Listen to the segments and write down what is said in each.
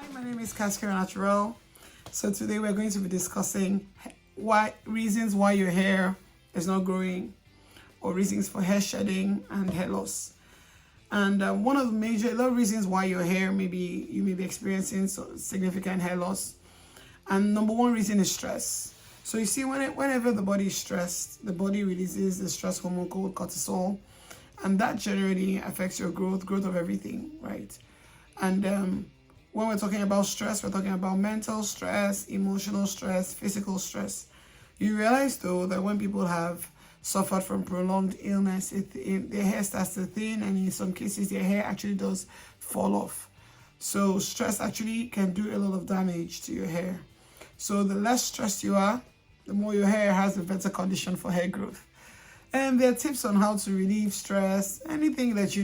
Hi, my name is kaxkeoranaturel. So today we're going to be discussing reasons why your hair is not growing, or reasons for hair shedding and hair loss. And one of the a lot of reasons why your hair you may be experiencing significant hair loss. And number one reason is stress. So you see, whenever the body is stressed, the body releases the stress hormone called cortisol, and that generally affects your growth of everything, right? And when we're talking about stress, we're talking about mental stress, emotional stress, physical stress. You realize, though, that when people have suffered from prolonged illness, their hair starts to thin, and in some cases, their hair actually does fall off. So stress actually can do a lot of damage to your hair. So the less stressed you are, the more your hair has a better condition for hair growth. And there are tips on how to relieve stress, anything that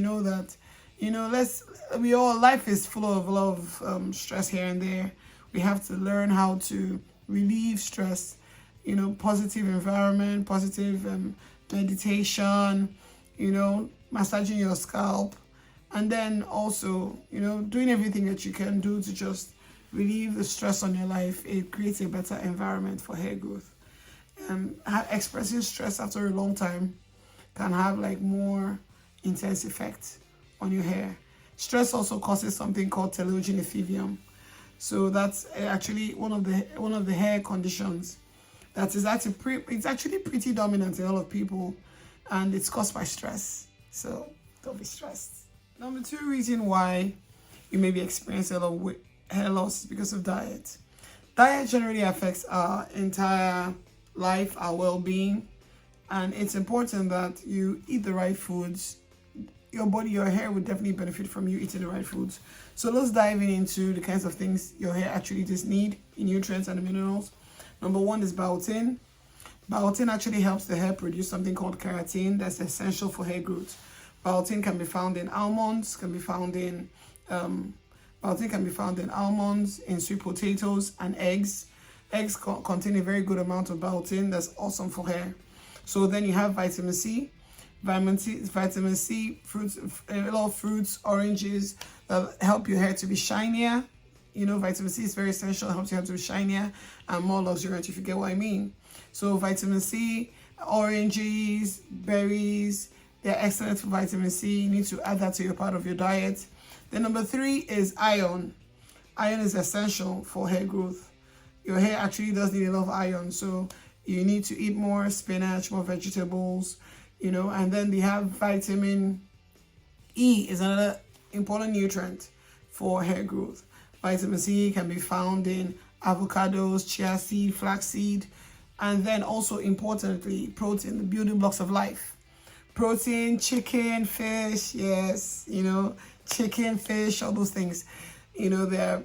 life is full of a lot of stress here and there. We have to learn how to relieve stress, positive environment, positive meditation, massaging your scalp, and then also, doing everything that you can do to just relieve the stress on your life. It creates a better environment for hair growth. Expressing stress after a long time can have more intense effect on your hair. Stress also causes something called telogen effluvium. So that's actually one of the hair conditions that is actually pretty dominant in a lot of people, and it's caused by stress. So don't be stressed. Number two reason why you may be experiencing a lot of hair loss is because of diet. Diet generally affects our entire life, our well-being, and it's important that you eat the right foods. Your hair would definitely benefit from you eating the right foods. So let's dive into the kinds of things your hair actually just need in nutrients and minerals. Number one is biotin. Biotin actually helps the hair produce something called keratin that's essential for hair growth. Biotin can be found in almonds, in sweet potatoes, and eggs. Eggs contain a very good amount of biotin that's awesome for hair. So then you have vitamin C. Vitamin C, fruits, a lot of fruits, oranges that help your hair to be shinier. Vitamin C is very essential, helps your hair to be shinier and more luxuriant, if you get what I mean. So vitamin C, oranges, berries, they're excellent for vitamin C. You need to add that to your part of your diet. Then number three is iron. Iron is essential for hair growth. Your hair actually does need a lot of iron, so you need to eat more spinach, more vegetables, and then they have vitamin E is another important nutrient for hair growth. Vitamin C can be found in avocados, chia seed, flaxseed, and then also importantly, protein, the building blocks of life. Protein, chicken, fish, yes, chicken, fish, all those things, they're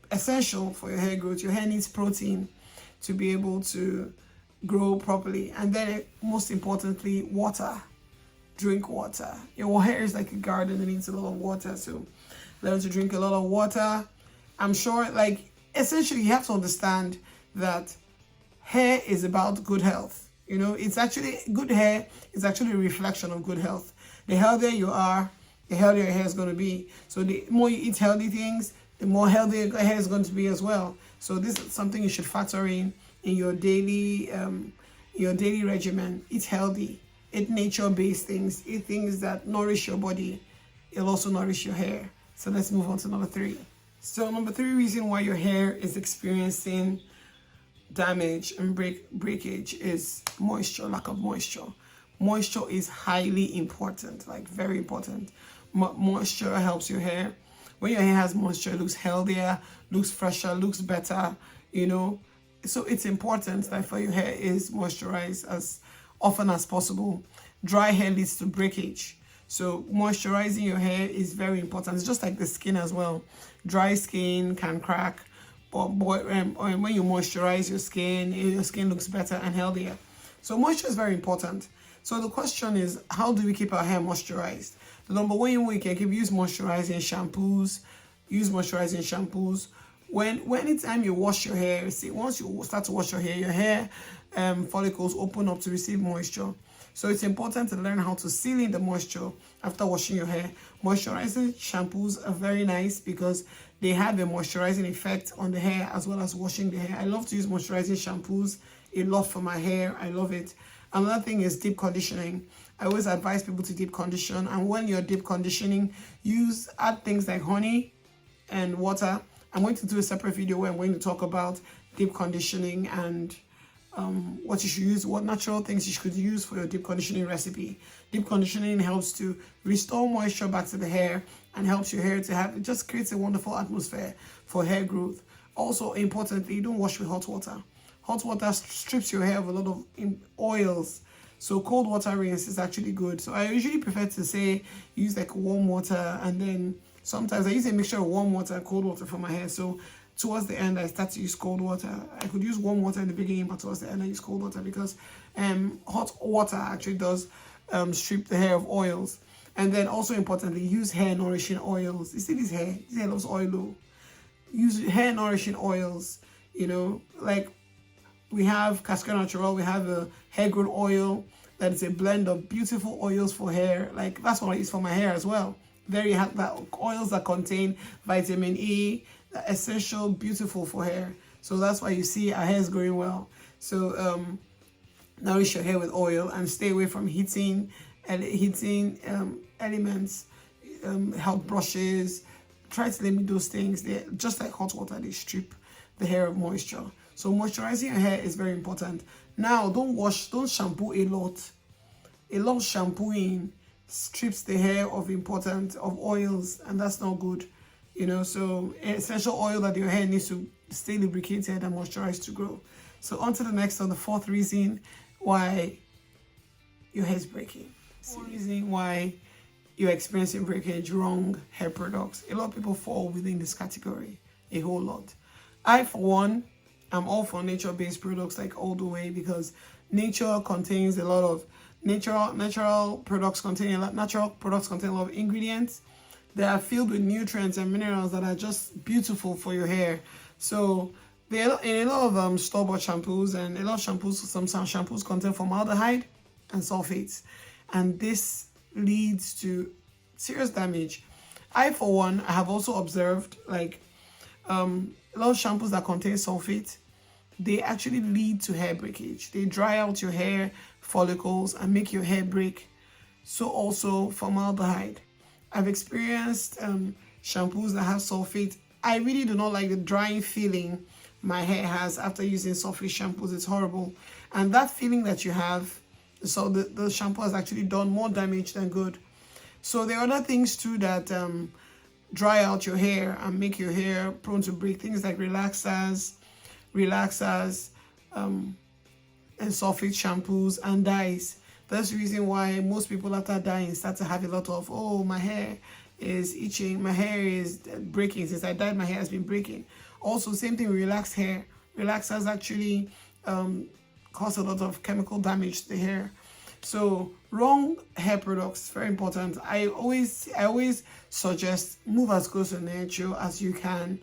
essential for your hair growth. Your hair needs protein to be able to grow properly. And then most importantly, water. Drink water. Your hair is like a garden, it needs a lot of water, so learn to drink a lot of water. I'm sure, essentially you have to understand that hair is about good health. It's actually, good hair is actually a reflection of good health. The healthier you are, the healthier your hair is going to be. So the more you eat healthy things, the more healthy your hair is going to be as well. So this is something you should factor in your daily regimen. Eat healthy, eat nature-based things, eat things that nourish your body. It'll also nourish your hair. So let's move on to number three. So number three reason why your hair is experiencing damage and breakage is moisture, lack of moisture. Moisture is highly important, very important. Moisture helps your hair. When your hair has moisture, it looks healthier, looks fresher, looks better, So it's important that for your hair is moisturized as often as possible. Dry hair leads to breakage. So moisturizing your hair is very important. It's just like the skin as well. Dry skin can crack, but when you moisturize your skin looks better and healthier. So moisture is very important. So the question is, how do we keep our hair moisturized? The number one way you can use moisturizing shampoos. Anytime you wash your hair, once you start to wash your hair follicles open up to receive moisture. So it's important to learn how to seal in the moisture after washing your hair. Moisturizing shampoos are very nice because they have a moisturizing effect on the hair as well as washing the hair. I love to use moisturizing shampoos a lot for my hair. I love it. Another thing is deep conditioning. I always advise people to deep condition, and when you're deep conditioning, add things like honey and water. I'm going to do a separate video where I'm going to talk about deep conditioning and what you should use, what natural things you should use for your deep conditioning recipe. Deep conditioning helps to restore moisture back to the hair and helps your hair to have, it just creates a wonderful atmosphere for hair growth. Also, importantly, don't wash with hot water. Hot water strips your hair of a lot of oils. So cold water rinse is actually good. So I usually prefer to say use like warm water, and then sometimes I use a mixture of warm water and cold water for my hair. So towards the end, I start to use cold water. I could use warm water in the beginning, but towards the end, I use cold water because hot water actually does strip the hair of oils. And then also importantly, use hair nourishing oils. You see this hair? This hair loves oil. Use hair nourishing oils, like we have kaxkeoranaturel, we have a hair growth oil that is a blend of beautiful oils for hair. Like that's what I use for my hair as well. That oils that contain vitamin E, essential, beautiful for hair. So that's why you see our hair is growing well. So nourish your hair with oil and stay away from heating elements, health brushes. Try to limit those things. They're just like hot water, they strip the hair of moisture. So moisturizing your hair is very important. Now, don't shampoo a lot. A lot of shampooing strips the hair of oils, and that's not good. So essential oil that your hair needs to stay lubricated and moisturized to grow. So on to the next one, the fourth reason why your hair is breaking. Fourth reason why you're experiencing breakage, wrong hair products. A lot of people fall within this category, a whole lot. I, for one, I'm all for nature-based products like all the way, because nature contains a lot of natural products contain a lot of ingredients that are filled with nutrients and minerals that are just beautiful for your hair. So in a lot of store-bought shampoos, and a lot of shampoos, some shampoos contain formaldehyde and sulfates, and this leads to serious damage. I, for one, I have also observed like a lot of shampoos that contain sulfate, they actually lead to hair breakage. They dry out your hair follicles and make your hair break. So also formaldehyde. I've experienced shampoos that have sulfate. I really do not like the drying feeling my hair has after using sulfate shampoos. It's horrible. And that feeling that you have, so the shampoo has actually done more damage than good. So there are other things too that dry out your hair and make your hair prone to break. Things like relaxers, and sulfate shampoos and dyes. That's the reason why most people after dyeing start to have a lot of, oh, my hair is itching, my hair is breaking. Since I dyed, my hair has been breaking. Also, same thing with relaxed hair. Relaxers actually cause a lot of chemical damage to the hair. So wrong hair products, very important. I always suggest move as close to nature as you can.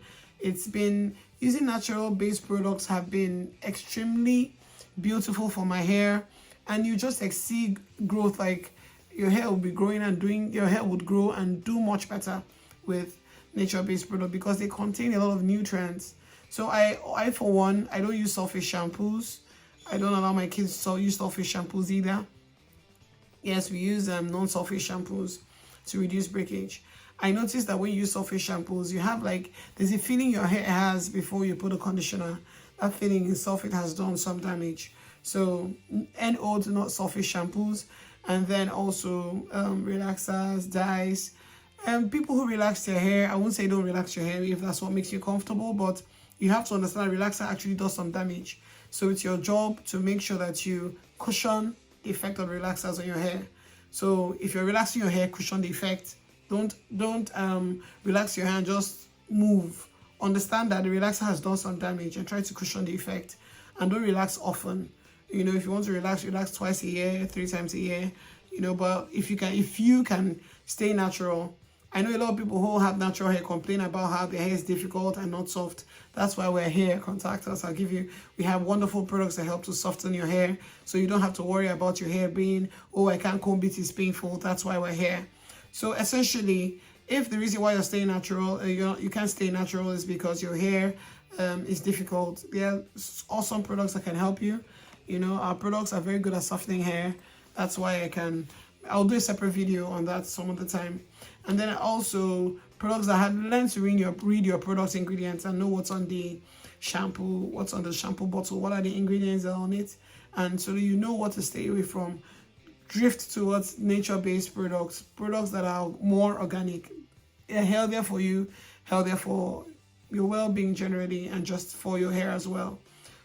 Using natural based products have been extremely beautiful for my hair, and you just see growth. Like your hair will be growing and your hair would grow and do much better with nature based products because they contain a lot of nutrients. So I for one, I don't use sulfate shampoos. I don't allow my kids to use sulfate shampoos either. Yes, we use non-sulfate shampoos to reduce breakage. I noticed that when you use sulfate shampoos, you have there's a feeling your hair has before you put a conditioner. That feeling in sulfate has done some damage. So NO to not sulfate shampoos, and then also relaxers, dyes. People who relax their hair, I won't say don't relax your hair if that's what makes you comfortable, but you have to understand relaxer actually does some damage. So it's your job to make sure that you cushion the effect of relaxers on your hair. So if you're relaxing your hair, cushion the effect. Don't relax your hair and just move. Understand that the relaxer has done some damage and try to cushion the effect. And don't relax often. If you want to relax twice a year, 3 times a year. But if you can stay natural. I know a lot of people who have natural hair complain about how their hair is difficult and not soft. That's why we're here. Contact us. We have wonderful products that help to soften your hair, so you don't have to worry about your hair being, oh, I can't comb it, it's painful. That's why we're here. So essentially, if the reason why you're staying natural, you can't stay natural is because your hair is difficult, there are awesome products that can help you. You know, our products are very good at softening hair. That's why I'll do a separate video on that some other time. And then also products that have learned to read your products ingredients and know what's on the shampoo, what's on the shampoo bottle, what are the ingredients that are on it, and so you know what to stay away from. Drift towards nature-based products that are more organic, healthier for you, healthier for your well-being generally, and just for your hair as well.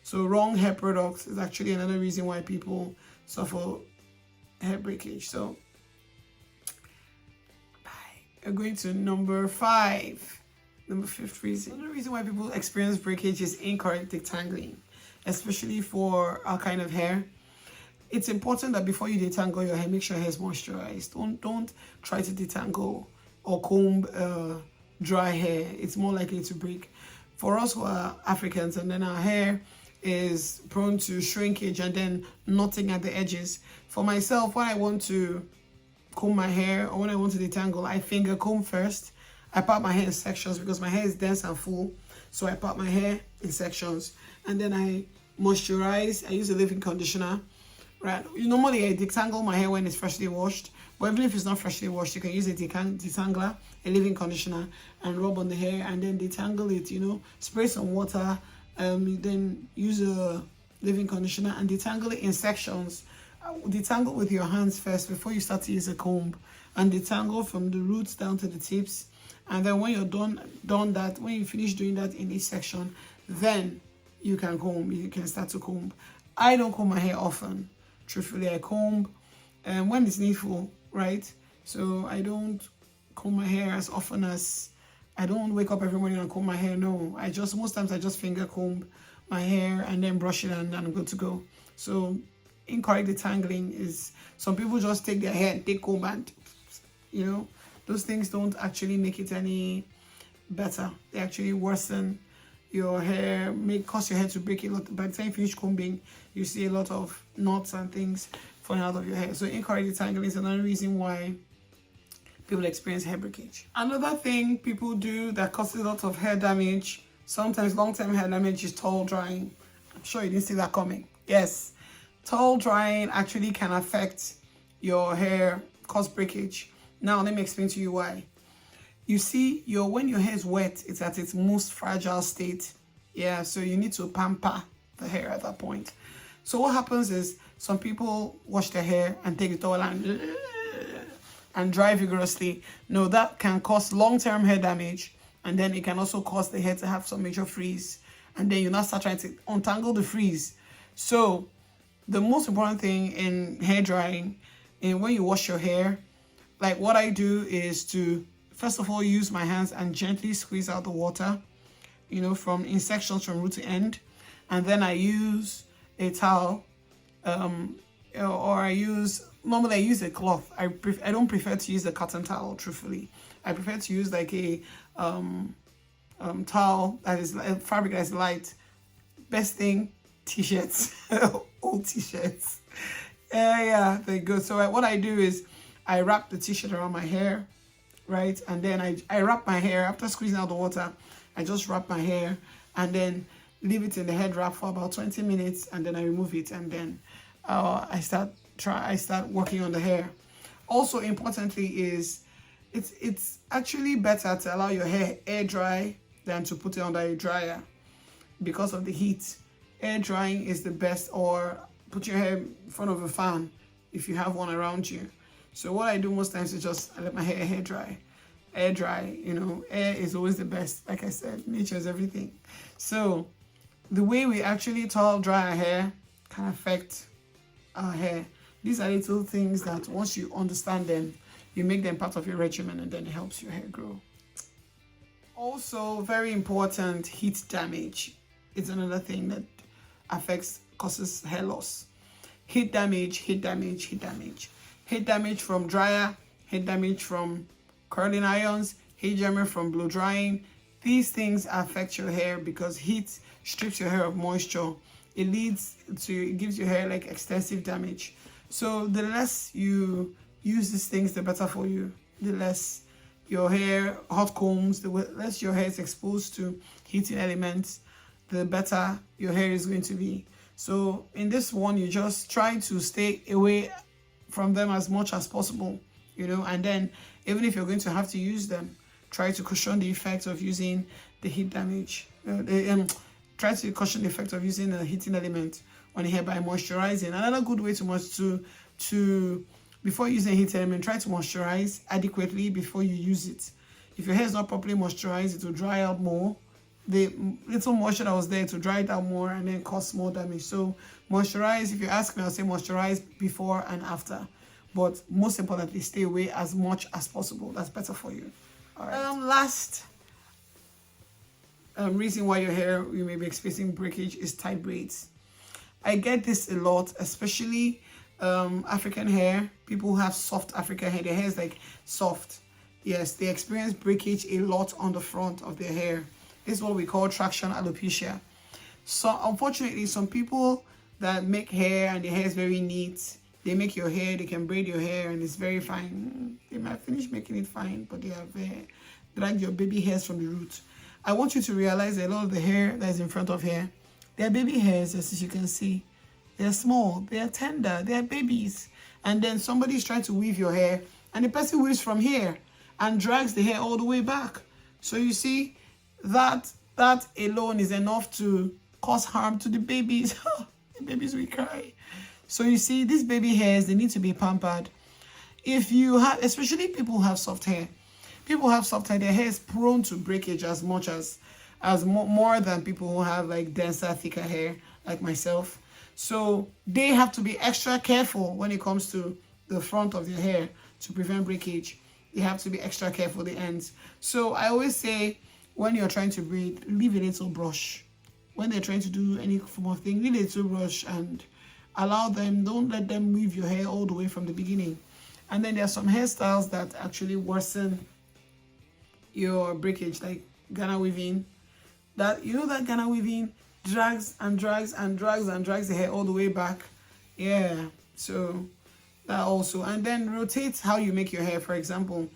So wrong hair products is actually another reason why people suffer hair breakage. So we're going to number 5. Number 5th reason. Another reason why people experience breakage is incorrect detangling, especially for our kind of hair. It's important that before you detangle your hair, make sure your hair is moisturized. Don't try to detangle or comb dry hair. It's more likely to break. For us who are Africans, and then our hair is prone to shrinkage and then knotting at the edges. For myself, when I want to comb my hair or when I want to detangle, I finger comb first. I part my hair in sections because my hair is dense and full. So I part my hair in sections, and then I moisturize. I use a leave-in conditioner. Right. Normally I detangle my hair when it's freshly washed, but even if it's not freshly washed, you can use a detangler, a leave-in conditioner, and rub on the hair and then detangle it. You know, spray some water, then use a leave-in conditioner and detangle it in sections. Detangle with your hands first before you start to use a comb, and detangle from the roots down to the tips. And then when you're done that, when you finish doing that in each section, then you can comb. You can start to comb. I don't comb my hair often. Truthfully, I comb when it's needful, right? So I don't comb my hair as often as, I don't wake up every morning and comb my hair. No, most times I just finger comb my hair and then brush it and I'm good to go. So incorrect detangling is, some people just take their hair and take comb and, you know, those things don't actually make it any better. They actually worsen your hair, cause your hair to break a lot. By the time you finish combing, you see a lot of knots and things falling out of your hair. So incorrect detangling is another reason why people experience hair breakage. Another thing people do that causes a lot of hair damage, sometimes long-term hair damage, is towel drying. I'm sure you didn't see that coming. Yes, towel drying actually can affect your hair, cause breakage. Now let me explain to you why. You see, when your hair is wet, it's at its most fragile state. Yeah, so you need to pamper the hair at that point. So what happens is, some people wash their hair and take the towel and dry vigorously. No, that can cause long-term hair damage, and then it can also cause the hair to have some major frizz, and then you now start trying to untangle the frizz. So the most important thing in hair drying, and when you wash your hair, like what I do is to first of all use my hands and gently squeeze out the water, you know, in sections from root to end, and then I use a towel, or normally I use a cloth. I don't prefer to use a cotton towel, truthfully. I prefer to use like a towel that is a fabric that is light. Best thing, t-shirts, old t-shirts. Yeah, they're good. So what I do is I wrap the t-shirt around my hair, right? And then I wrap my hair after squeezing out the water. I just wrap my hair and then leave it in the head wrap for about 20 minutes, and then I remove it, and then I start working on the hair. Also, importantly, is it's actually better to allow your hair air dry than to put it under a dryer because of the heat. Air drying is the best, or put your hair in front of a fan if you have one around you. So what I do most times is just I let my hair air dry. You know, air is always the best. Like I said, nature is everything. So the way we actually towel dry our hair can affect our hair. These are little things that once you understand them, you make them part of your regimen, and then it helps your hair grow. Also, very important, heat damage is another thing that causes hair loss. Heat damage from dryer, heat damage from curling irons, heat germing from blow drying. These things affect your hair because heat strips your hair of moisture. It gives your hair like extensive damage. So the less you use these things, the better for you. The less your hair, hot combs, the less your hair is exposed to heating elements, the better your hair is going to be. So in this one, you just try to stay away from them as much as possible, and then even if you're going to have to use them, try to cushion the effect of using the heat damage. Try to cushion the effect of using a heating element on the hair by moisturizing. Another good way to before using a heat element, try to moisturize adequately before you use it. If your hair is not properly moisturized, it will dry out more. The little moisture that was there to dry it out more and then cause more damage. So moisturize. If you ask me, I'll say moisturize before and after. But most importantly, stay away as much as possible. That's better for you. All right. Last reason why your hair, you may be experiencing breakage, is tight braids. I get this a lot, especially African hair. People who have soft African hair, their hair is like soft. Yes, they experience breakage a lot on the front of their hair. This is what we call traction alopecia. So unfortunately, some people that make hair and their hair is very neat, they make your hair, they can braid your hair and it's very fine. They might finish making it fine, but they have dragged your baby hairs from the root. I want you to realize that a lot of the hair that is in front of here, they're baby hairs, as you can see. They're small, they're tender, they're babies. And then somebody's trying to weave your hair and the person weaves from here and drags the hair all the way back. So you see, that alone is enough to cause harm to the babies. The babies will cry. So you see, these baby hairs, they need to be pampered. If you have, especially people who have soft hair, their hair is prone to breakage as much as more than people who have like denser, thicker hair like myself. So they have to be extra careful when it comes to the front of their hair to prevent breakage. They have to be extra careful, the ends. So I always say, when you're trying to braid, leave a little brush. When they're trying to do any form of thing, leave a little brush and allow them, don't let them weave your hair all the way from the beginning. And then there are some hairstyles that actually worsen your breakage, like Ghana weaving. That Ghana weaving drags and drags and drags and drags the hair all the way back. Yeah, so that also. And then rotate how you make your hair. For example,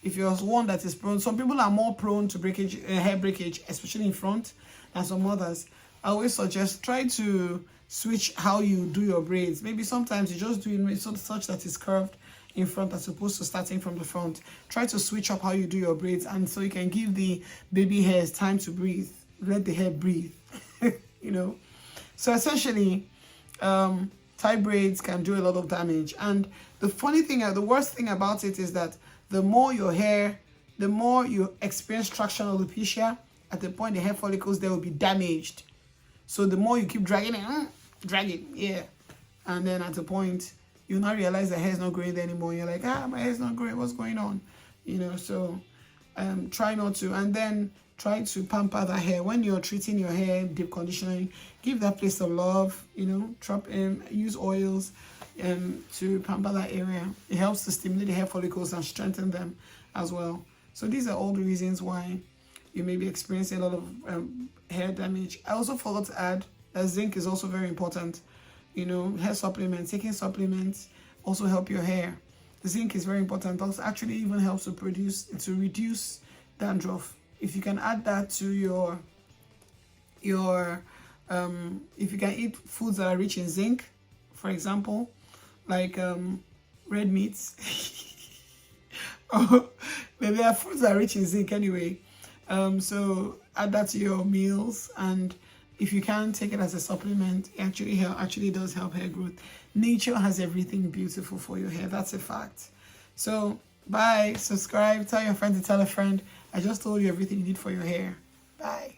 if you're one that is prone, some people are more prone to breakage, hair breakage, especially in front, than some others. I always suggest try to switch how you do your braids. Maybe sometimes you just do it such that it's curved in front as opposed to starting from the front. Try to switch up how you do your braids, and so you can give the baby hairs time to breathe. Let the hair breathe. So essentially, tight braids can do a lot of damage. And the worst thing about it is that the more you experience traction alopecia, at the point the hair follicles there will be damaged. So the more you keep dragging it, and then at the point you now realize the hair is not growing there anymore. You're like, my hair is not growing. What's going on? So try not to, and then try to pamper that hair. When you're treating your hair, deep conditioning, give that place of love. Use oils to pamper that area. It helps to stimulate the hair follicles and strengthen them as well. So these are all the reasons why you may be experiencing a lot of hair damage. I also forgot to add that zinc is also very important. Hair supplements, taking supplements also help your hair. The zinc is very important. Also actually even helps to reduce dandruff. If you can add that to your if you can eat foods that are rich in zinc, for example, like red meats. Or maybe there are foods that are rich in zinc anyway. So add that to your meals, and if you can take it as a supplement, it actually does help hair growth. Nature has everything beautiful for your hair. That's a fact. So bye, subscribe, tell your friend to tell a friend. I just told you everything you need for your hair. Bye.